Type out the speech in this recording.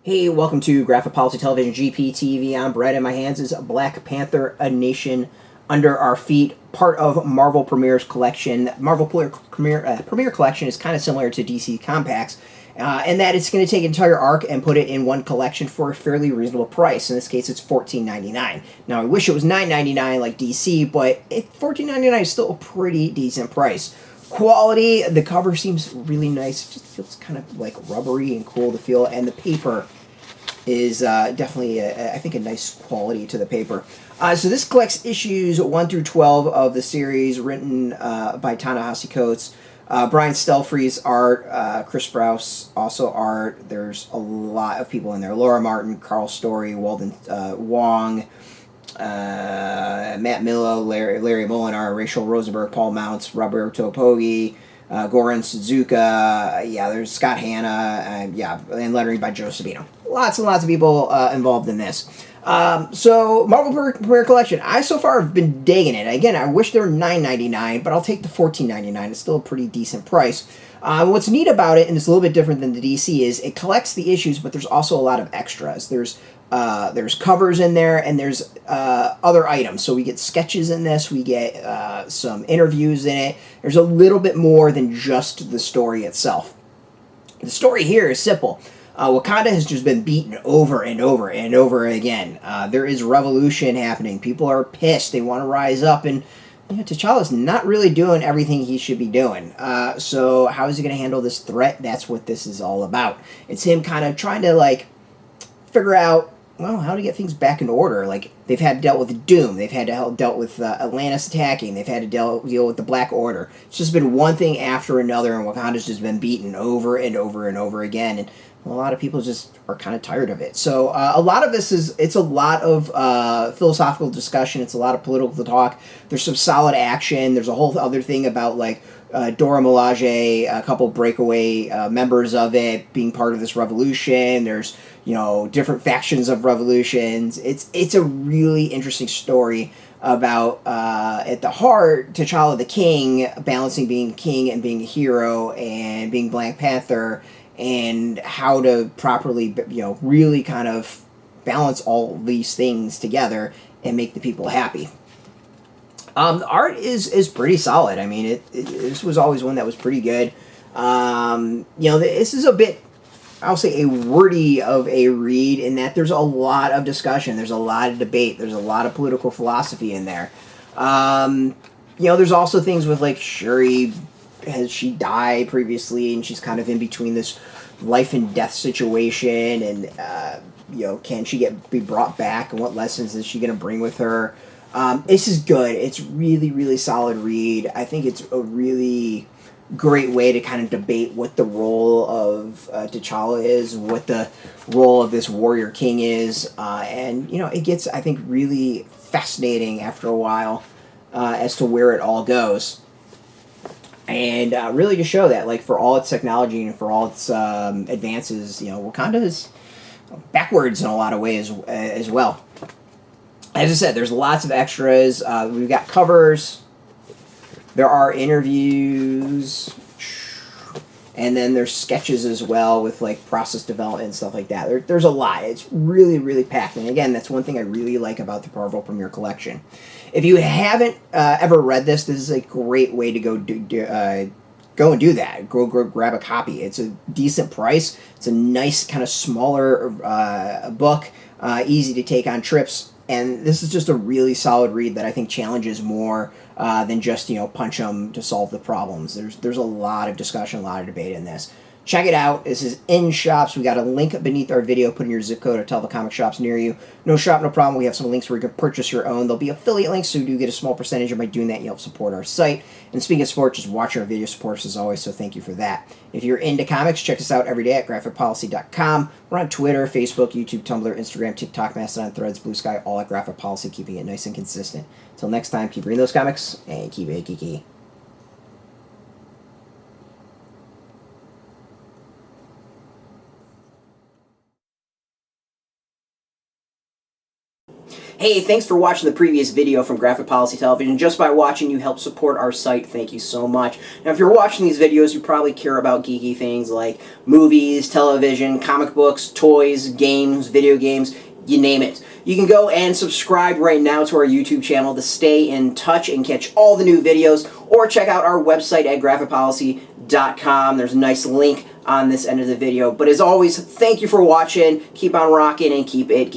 Hey, welcome to Graphic Policy Television GPTV. I'm Brett. In my hands is Black Panther, A Nation Under Our Feet, part of Marvel Premiere's collection. Marvel Premiere Collection is kind of similar to DC Compacts, in that it's going to take an entire arc and put it in one collection for a fairly reasonable price. In this case, it's $14.99. Now, I wish it was $9.99 like DC, but $14.99 is still a pretty decent price. Quality, the cover seems really nice. It just feels kind of like rubbery and cool to feel, and the paper is definitely, I think, a nice quality to the paper. So this collects issues 1 through 12 of the series, written by Ta-Nehisi Coates. Brian Stelfreeze art, Chris Sprouse also art. There's a lot of people in there. Laura Martin, Karl Story, Walden, Wong, Matt Milla, Larry Molinar, Rachelle, Rosenberg, Paul Mounts, Roberto, Poggi, Goran, Sudzuka, there's Scott Hanna, and lettering by Joe Sabino. Lots and lots of people involved in this. So Marvel Premiere Collection, I so far have been digging it. Again, I wish they were $9.99, but I'll take the $14.99. It's still a pretty decent price. What's neat about it, and it's a little bit different than the DC, is it collects the issues, but there's also a lot of extras. There's covers in there, and there's other items. So we get sketches in this, we get some interviews in it. There's a little bit more than just the story itself. The story here is simple. Wakanda has just been beaten over and over and over again. There is revolution happening. People are pissed. They want to rise up, and T'Challa's not really doing everything he should be doing. So how is he going to handle this threat? That's what this is all about. It's him kind of trying to figure out, well, how to get things back in order. They've had to deal with Doom. They've had to dealt with Atlantis attacking. They've had to deal with the Black Order. It's just been one thing after another, and Wakanda's just been beaten over and over and over again. And a lot of people just are kind of tired of it. So a lot of this it's a lot of philosophical discussion. It's a lot of political talk. There's some solid action. There's a whole other thing about Dora Milaje, a couple breakaway members of it being part of this revolution. There's different factions of revolutions. It's a really interesting story about at the heart, T'Challa the king balancing being king and being a hero and being Black Panther, and how to properly really kind of balance all these things together and make the people happy. The art is pretty solid. I mean, this was always one that was pretty good. This is a bit, I'll say, a wordy of a read in that there's a lot of discussion, there's a lot of debate, there's a lot of political philosophy in there. There's also things with Shuri. Has she died previously, and she's kind of in between this life and death situation, and can she be brought back, and what lessons is she going to bring with her? This is good. It's really, really solid read. I think it's a really great way to kind of debate what the role of T'Challa is, what the role of this warrior king is, and it gets, I think, really fascinating after a while as to where it all goes. And really to show that, for all its technology and for all its advances, Wakanda is backwards in a lot of ways as well. As I said, there's lots of extras. We've got covers. There are interviews. And then there's sketches as well with process development and stuff like that. There's a lot. It's really, really packed. And again, that's one thing I really like about the Marvel Premiere Collection. If you haven't ever read this is a great way to go and do that. Go grab a copy. It's a decent price. It's a nice kind of smaller book, easy to take on trips. And this is just a really solid read that I think challenges more than just punch them to solve the problems. There's a lot of discussion, a lot of debate in this. Check it out. This is in shops. We got a link beneath our video. Put in your zip code or tell the comic shops near you. No shop, no problem. We have some links where you can purchase your own. There'll be affiliate links, so you do get a small percentage. And by doing that, you help support our site. And speaking of support, just watch our video, support us as always, so thank you for that. If you're into comics, check us out every day at graphicpolicy.com. We're on Twitter, Facebook, YouTube, Tumblr, Instagram, TikTok, Mastodon, Threads, Blue Sky, all at Graphic Policy, keeping it nice and consistent. Until next time, keep reading those comics and keep it geeky. Hey, thanks for watching the previous video from Graphic Policy Television. Just by watching, you help support our site. Thank you so much. Now, if you're watching these videos, you probably care about geeky things like movies, television, comic books, toys, games, video games, you name it. You can go and subscribe right now to our YouTube channel to stay in touch and catch all the new videos, or check out our website at graphicpolicy.com. There's a nice link on this end of the video. But as always, thank you for watching. Keep on rocking and keep it geeky.